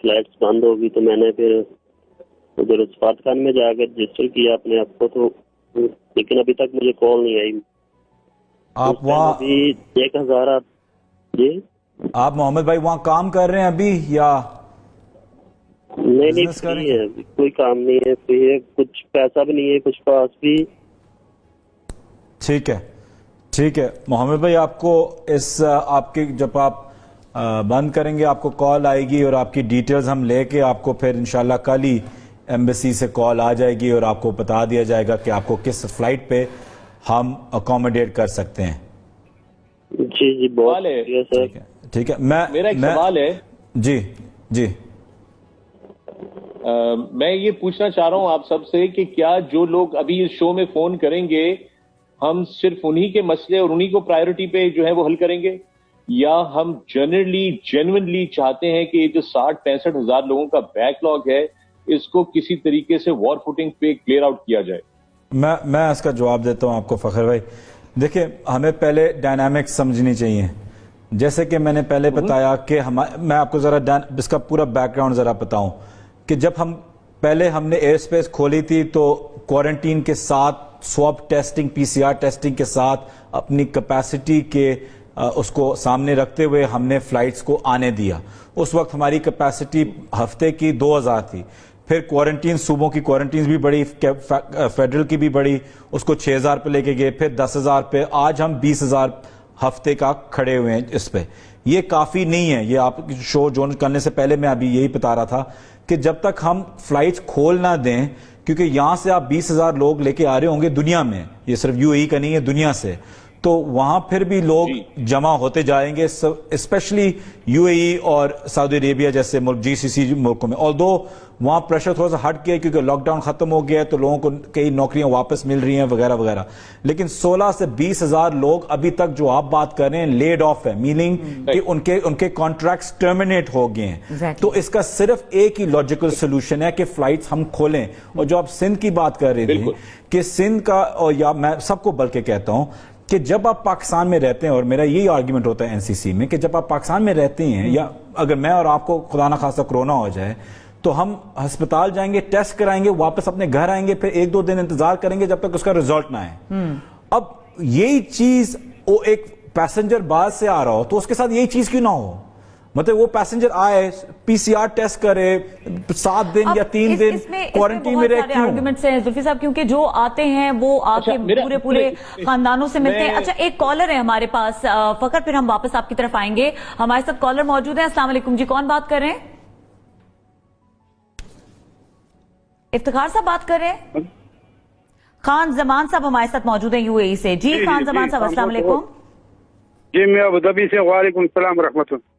Flights بند ہوگی تو میں نے پھر ادھر سفارتخانے میں جا کر رجسٹر کیا اپنے آپ کو، تو لیکن ابھی تک مجھے کال نہیں آئی. آپ وہاں ابھی 1000. جی آپ محمد بھائی وہاں کام کر رہے ہیں ابھی یا نہیں فری ہے، کوئی کام نہیں ہے، فری ہے، کچھ پیسہ بھی نہیں ہے کچھ پاس بھی. ٹھیک ہے ٹھیک ہے محمد بھائی، آپ کو اس آپ کے جب آپ بند کریں گے آپ کو کال آئے گی اور آپ کی ڈیٹیلز ہم لے کے آپ کو پھر انشاءاللہ کل ہی ایمبیسی سے کال آ جائے گی اور آپ کو بتا دیا جائے گا کہ آپ کو کس فلائٹ پہ ہم اکوموڈیٹ کر سکتے ہیں. جی بہت شکریہ سر. ٹھیک ہے. میرا ایک سوال ہے. جی میں یہ پوچھنا چاہ رہا ہوں آپ سب سے کہ کیا جو لوگ ابھی اس شو میں فون کریں گے ہم صرف انہی کے مسئلے اور انہی کو پرائیورٹی پہ جو ہے وہ حل کریں گے، یا ہم جینوئنلی چاہتے ہیں کہ یہ جو 60-65 ہزار لوگوں کا بیک لاگ ہے اس کو کسی طریقے سے وار فوٹنگ پہ کلیئر آؤٹ کیا جائے؟ میں اس کا جواب دیتا ہوں آپ کو فخر بھائی. دیکھیں ہمیں پہلے ڈائنامکس سمجھنی چاہیے. جیسے کہ میں نے پہلے بتایا کہ میں آپ کو ذرا اس کا پورا بیک گراؤنڈ ذرا بتاؤں کہ جب ہم نے ایئر سپیس کھولی تھی تو کوارنٹین کے ساتھ سواب ٹیسٹنگ PCR ٹیسٹنگ کے ساتھ اپنی کیپیسٹی کے اس کو سامنے رکھتے ہوئے ہم نے فلائٹس کو آنے دیا. اس وقت ہماری کیپیسٹی ہفتے کی 2000 تھی. پھر کوارنٹین صوبوں کی کوارنٹینز بھی بڑی، فیڈرل کی بھی بڑی، اس کو 6000 پہ لے کے گئے، پھر 10000 پہ، آج ہم 20000 ہفتے کا کھڑے ہوئے ہیں اس پہ. یہ کافی نہیں ہے. یہ آپ شو جو کرنے سے پہلے میں ابھی یہی بتا رہا تھا کہ جب تک ہم فلائٹس کھول نہ دیں، کیونکہ یہاں سے آپ 20000 لوگ لے کے آ رہے ہوں گے دنیا میں، یہ صرف UAE کا نہیں ہے دنیا سے، تو وہاں پھر بھی لوگ جمع ہوتے جائیں گے، اسپیشلی UAE اور سعودی عربیہ جیسے ملک، GCC ملکوں میں. although وہاں پریشر تھوڑا سا ہٹ گیا کیونکہ لاک ڈاؤن ختم ہو گیا ہے تو لوگوں کو کئی نوکریاں واپس مل رہی ہیں وغیرہ وغیرہ، لیکن 16 سے 20 ہزار لوگ ابھی تک جو آپ بات کر رہے ہیں لیڈ آف ہے، میننگ کہ ان کے کانٹریکٹس ٹرمینیٹ ہو گئے ہیں. تو اس کا صرف ایک ہی لاجیکل سولوشن ہے کہ فلائٹس ہم کھولیں. اور جو آپ سندھ کی بات کر رہے تھے کہ سندھ کا، اور یا میں سب کو بلکہ کہتا ہوں کہ جب آپ پاکستان میں رہتے ہیں، اور میرا یہی آرگیومنٹ ہوتا ہے NCC میں کہ جب آپ پاکستان میں رہتے ہیں، یا اگر میں اور آپ کو خدا نہ خواستہ کرونا ہو جائے تو ہم ہسپتال جائیں گے، ٹیسٹ کرائیں گے، واپس اپنے گھر آئیں گے، پھر 1-2 دن انتظار کریں گے جب تک اس کا رزلٹ نہ آئے. اب یہی چیز وہ ایک پیسنجر بعد سے آ رہا ہو تو اس کے ساتھ یہی چیز کیوں نہ ہو؟ مطلب وہ پیسنجر آئے، PCR ٹیسٹ کرے، 7 دن یا 3 دن کوارنٹین میں رہے. کیوں آرگومنٹس ہیں ذوالفقار صاحب؟ کیونکہ جو آتے ہیں وہ آ کے پورے خاندانوں سے ملتے ہیں. اچھا ایک کالر ہے ہمارے پاس فخر، پھر ہم واپس آپ کی طرف آئیں گے. ہمارے ساتھ کالر موجود ہیں. السلام علیکم جی، کون بات کر رہے ہیں؟ افتخار صاحب بات کر رہے ہیں؟ خان زمان صاحب ہمارے ساتھ موجود ہیں UAE سے. جی خان زمان صاحب السلام علیکم. جی میں ابوظہبی سے. وعلیکم السلام ورحمۃ اللہ.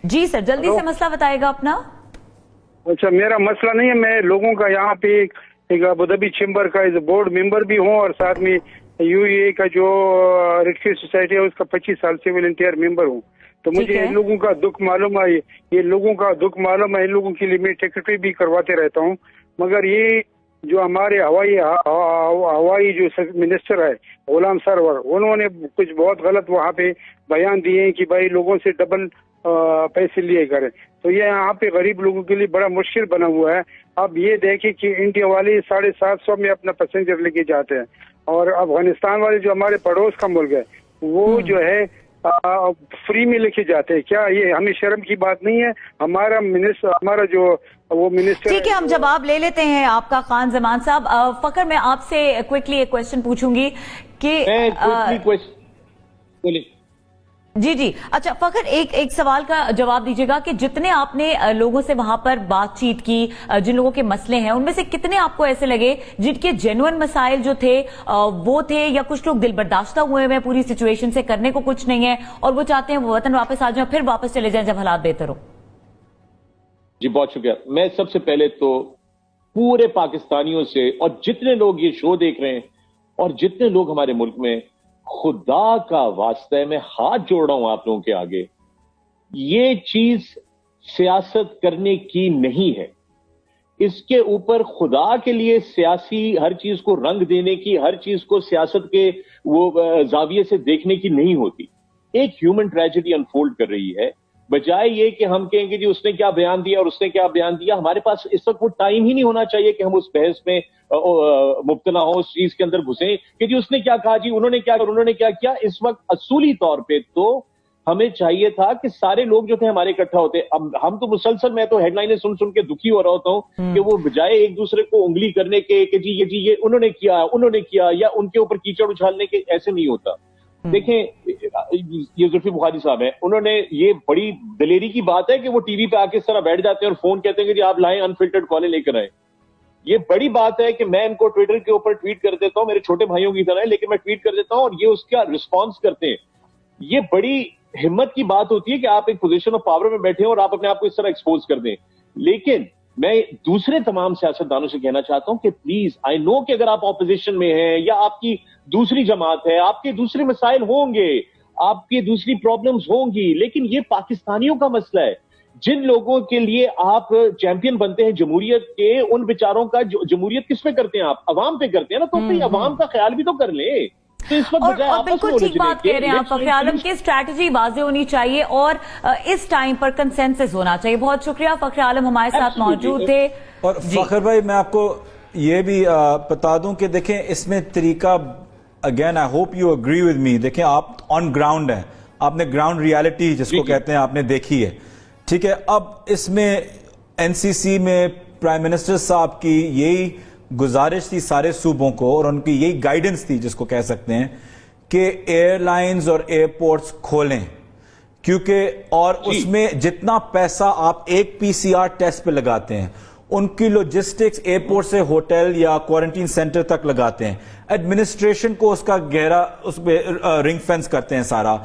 جی سر جلدی سے مسئلہ بتائے گا اپنا. اچھا میرا مسئلہ نہیں ہے، میں لوگوں کا یہاں پہ ایک ابوظہبی چیمبر کا بورڈ ممبر بھی ہوں اور ساتھ میں UAE کا جو ریڈ کراس سوسائٹی ہے اس کا 25 سال سے والنٹیئر ممبر ہوں. تو مجھے ان لوگوں کا دکھ معلوم ہے، یہ لوگوں کا دکھ معلوم ہے. ان لوگوں کے لیے میں ٹکٹ بھی کرواتے رہتا ہوں. مگر یہ جو ہمارے ہوائی جو منسٹر ہے غلام سرور، انہوں نے کچھ بہت غلط وہاں پہ بیان دیے ہیں کہ بھائی لوگوں سے ڈبل پیسے لیے کریں. تو یہ یہاں پہ غریب لوگوں کے لیے بڑا مشکل بنا ہوا ہے. اب یہ دیکھیں کہ انڈیا والے 750 میں اپنا پیسنجر لے کے جاتے ہیں اور افغانستان والے جو ہمارے پڑوس کا ملک ہے وہ جو ہے فری میں لے کے جاتے ہیں. کیا یہ ہمیں شرم کی بات نہیں ہے؟ ہمارا جو وہ منسٹر. ٹھیک ہے ہم جواب لے لیتے ہیں آپ کا خان زمان صاحب. فخر میں آپ سے کوئکلی ایک کوشچن پوچھوں گی کہ جی اچھا فخر ایک سوال کا جواب دیجیے گا کہ جتنے آپ نے لوگوں سے وہاں پر بات چیت کی، جن لوگوں کے مسئلے ہیں ان میں سے کتنے آپ کو ایسے لگے جن کے جینوئن مسائل جو تھے وہ تھے، یا کچھ لوگ دل برداشتہ ہوئے ہیں پوری سچویشن سے، کرنے کو کچھ نہیں ہے اور وہ چاہتے ہیں وہ وطن واپس آ جائیں پھر واپس چلے جائیں جب حالات بہتر ہو؟ جی بہت شکریہ. میں سب سے پہلے تو پورے پاکستانیوں سے اور جتنے لوگ یہ شو دیکھ رہے ہیں اور جتنے لوگ ہمارے ملک میں، خدا کا واسطہ ہے میں ہاتھ جوڑ رہا ہوں آپ لوگوں کے آگے، یہ چیز سیاست کرنے کی نہیں ہے. اس کے اوپر خدا کے لیے سیاسی ہر چیز کو رنگ دینے کی، ہر چیز کو سیاست کے وہ زاویے سے دیکھنے کی نہیں ہوتی. ایک ہیومن ٹریجڈی انفولڈ کر رہی ہے بجائے یہ کہ ہم کہیں گے جی اس نے کیا بیان دیا اور اس نے کیا بیان دیا. ہمارے پاس اس وقت وہ ٹائم ہی نہیں ہونا چاہیے کہ ہم اس بحث میں مبتلا ہوں, اس چیز کے اندر گھسیں کہ جی اس نے کیا کہا, جی انہوں نے کیا اور انہوں نے کیا کیا. اس وقت اصولی طور پہ تو ہمیں چاہیے تھا کہ سارے لوگ جو تھے ہمارے اکٹھا ہوتے. اب ہم تو مسلسل, میں تو ہیڈ لائنیں سن کے دکھی ہو رہا ہوتا ہوں کہ وہ بجائے ایک دوسرے کو انگلی کرنے کے کہ جی یہ انہوں نے کیا یا ان کے اوپر کیچڑ اچھالنے کے, ایسے نہیں ہوتا. دیکھیں یہ زلفی بخاری صاحب ہیں, انہوں نے یہ بڑی دلیری کی بات ہے کہ وہ ٹی وی پہ آ کے اس طرح بیٹھ جاتے ہیں اور فون کہتے ہیں کہ جی آپ لائیں انفلٹرڈ کالیں لے کر آئیں. یہ بڑی بات ہے کہ میں ان کو ٹویٹر کے اوپر ٹویٹ کر دیتا ہوں, میرے چھوٹے بھائیوں کی طرح ہے, لیکن میں ٹویٹ کر دیتا ہوں اور یہ اس کا رسپانس کرتے ہیں. یہ بڑی ہمت کی بات ہوتی ہے کہ آپ ایک پوزیشن آف پاور میں بیٹھے ہیں اور آپ اپنے آپ کو اس طرح ایکسپوز کر دیں. لیکن میں دوسرے تمام سیاستدانوں سے کہنا چاہتا ہوں کہ پلیز, آئی نو کہ اگر آپ اپوزیشن میں ہیں یا آپ کی دوسری جماعت ہے, آپ کے دوسرے مسائل ہوں گے, آپ کی دوسری پرابلمز ہوں گی, لیکن یہ پاکستانیوں کا مسئلہ ہے. جن لوگوں کے لیے آپ چیمپئن بنتے ہیں جمہوریت کے, ان بیچاروں کا جمہوریت کس پہ کرتے ہیں آپ؟ عوام پہ کرتے ہیں نا, تو اپنی عوام کا خیال بھی تو کر لیں. اور بالکل ٹھیک بات کہہ رہے ہیں آپ فخر عالم کی اسٹریٹجی واضح ہونی چاہیے اور اس ٹائم پر کنسنسس ہونا چاہیے. بہت شکریہ فخر عالم ہمارے ساتھ موجود تھے. اور فخر بھائی میں آپ کو یہ بھی بتا دوں کہ دیکھیں اس میں طریقہ, again I hope you agree with me, دیکھیں آپ آن گراؤنڈ ہیں, آپ نے گراؤنڈ ریالٹی جس کو کہتے ہیں آپ نے دیکھی ہے, ٹھیک ہے. اب اس میں این سی سی میں پرائم منسٹر صاحب کی یہی گزارش تھی سارے صوبوں کو, اور ان کی یہی گائیڈنس تھی جس کو کہہ سکتے ہیں کہ ایئر لائنز اور ایئرپورٹس کھولیں, کیونکہ اور اس میں جتنا پیسہ آپ ایک پی سی آر ٹیسٹ پہ لگاتے ہیں ان کی لاجسٹکس ایئرپورٹ سے ہوٹل یا کوارنٹین سینٹر تک لگاتے ہیں, ایڈمنسٹریشن کو اس کا گہرا اس پہ رنگ فینس کرتے ہیں سارا,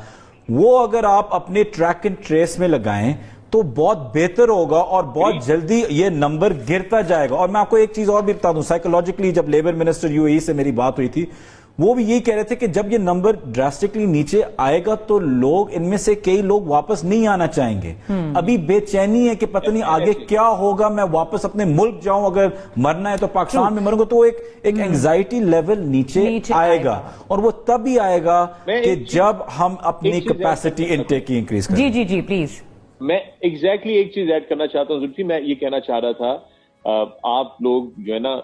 وہ اگر آپ اپنے ٹریک اینڈ ٹریس میں لگائیں تو بہت بہتر ہوگا اور بہت جلدی یہ نمبر گرتا جائے گا. اور میں آپ کو ایک چیز اور بھی بتا دوں, سائیکولوجیکلی جب لیبر منسٹر یو اے ای سے میری بات ہوئی تھی, وہ بھی یہی کہہ رہے تھے کہ جب یہ نمبر ڈراسٹکلی نیچے آئے گا تو لوگ, ان میں سے کئی لوگ واپس نہیں آنا چاہیں گے. ابھی بے چینی ہے کہ پتہ نہیں آگے کیا ہوگا, میں واپس اپنے ملک جاؤں, اگر مرنا ہے تو پاکستان میں مروں گا, تو ایک اینگزائٹی لیول نیچے آئے گا. اور وہ تب ہی آئے گا کہ جب ہم اپنی کیپیسٹی انٹیک کی انکریز کریں. جی پلیز. میں ایگزیکٹلی ایک چیز ایڈ کرنا چاہتا ہوں زلفی, میں یہ کہنا چاہ رہا تھا, آپ لوگ جو ہے نا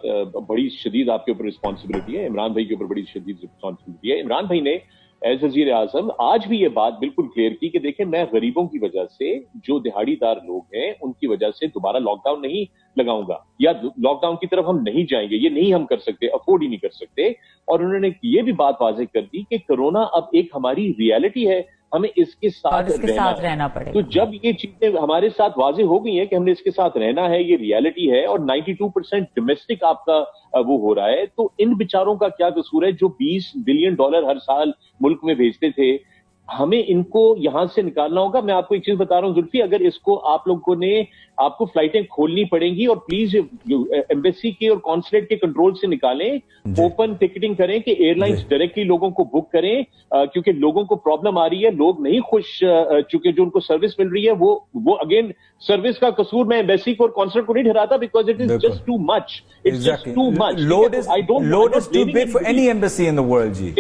بڑی شدید آپ کے اوپر رسپانسبلٹی ہے, عمران بھائی کے اوپر بڑی شدید رسپانسبلٹی ہے. عمران بھائی نے ایز وزیر اعظم آج بھی یہ بات بالکل کلیئر کی کہ دیکھیں میں غریبوں کی وجہ سے, جو دہاڑی دار لوگ ہیں ان کی وجہ سے دوبارہ لاک ڈاؤن نہیں لگاؤں گا, یا لاک ڈاؤن کی طرف ہم نہیں جائیں گے, یہ نہیں ہم کر سکتے, افورڈ ہی نہیں کر سکتے. اور انہوں نے یہ بھی بات واضح کر دی کہ کورونا اب ایک ہماری ریالٹی ہے, ہمیں اس کے ساتھ رہنا پڑے. تو جب یہ چیزیں ہمارے ساتھ واضح ہو گئی ہیں کہ ہم نے اس کے ساتھ رہنا ہے, یہ ریالٹی ہے, اور 92% ڈومیسٹک آپ کا وہ ہو رہا ہے, تو ان بیچاروں کا کیا قصور ہے جو $20 بلین ہر سال ملک میں بھیجتے تھے؟ ہمیں ان کو یہاں سے نکالنا ہوگا. میں آپ کو ایک چیز بتا رہا ہوں زلفی, اگر اس کو آپ لوگوں نے, آپ کو فلائٹیں کھولنی پڑیں گی, اور پلیز ایمبیسی کے اور کانسولیٹ کے کنٹرول سے نکالیں, اوپن ٹکٹنگ کریں کہ ایئر لائنز ڈائریکٹلی لوگوں کو بک کریں, کیونکہ لوگوں کو پرابلم آ رہی ہے, لوگ نہیں خوش, چونکہ جو ان کو سروس مل رہی ہے وہ اگین سروس کا قصور میں ایمبیسی کو اور کانسولیٹ کو نہیں ٹھہراتا, because it is just too much. It's just too much. Load is too big for any embassy in the world, جی.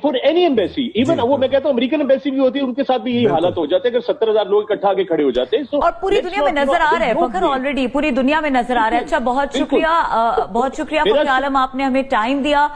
فور اینی ایمبیسی, ایون وہ میں کہتا ہوں امریکن ایمبیسی بھی ہوتی ہے, ان کے ساتھ بھی یہی حالت ہو جاتے ہیں اگر 70,000 لوگ اکٹھا کے کھڑے ہو جاتے ہیں. اور پوری دنیا میں نظر آ رہا ہے فخر, آلریڈی پوری دنیا میں نظر آ رہا ہے. اچھا, بہت شکریہ فخر عالم, آپ نے ہمیں ٹائم دیا.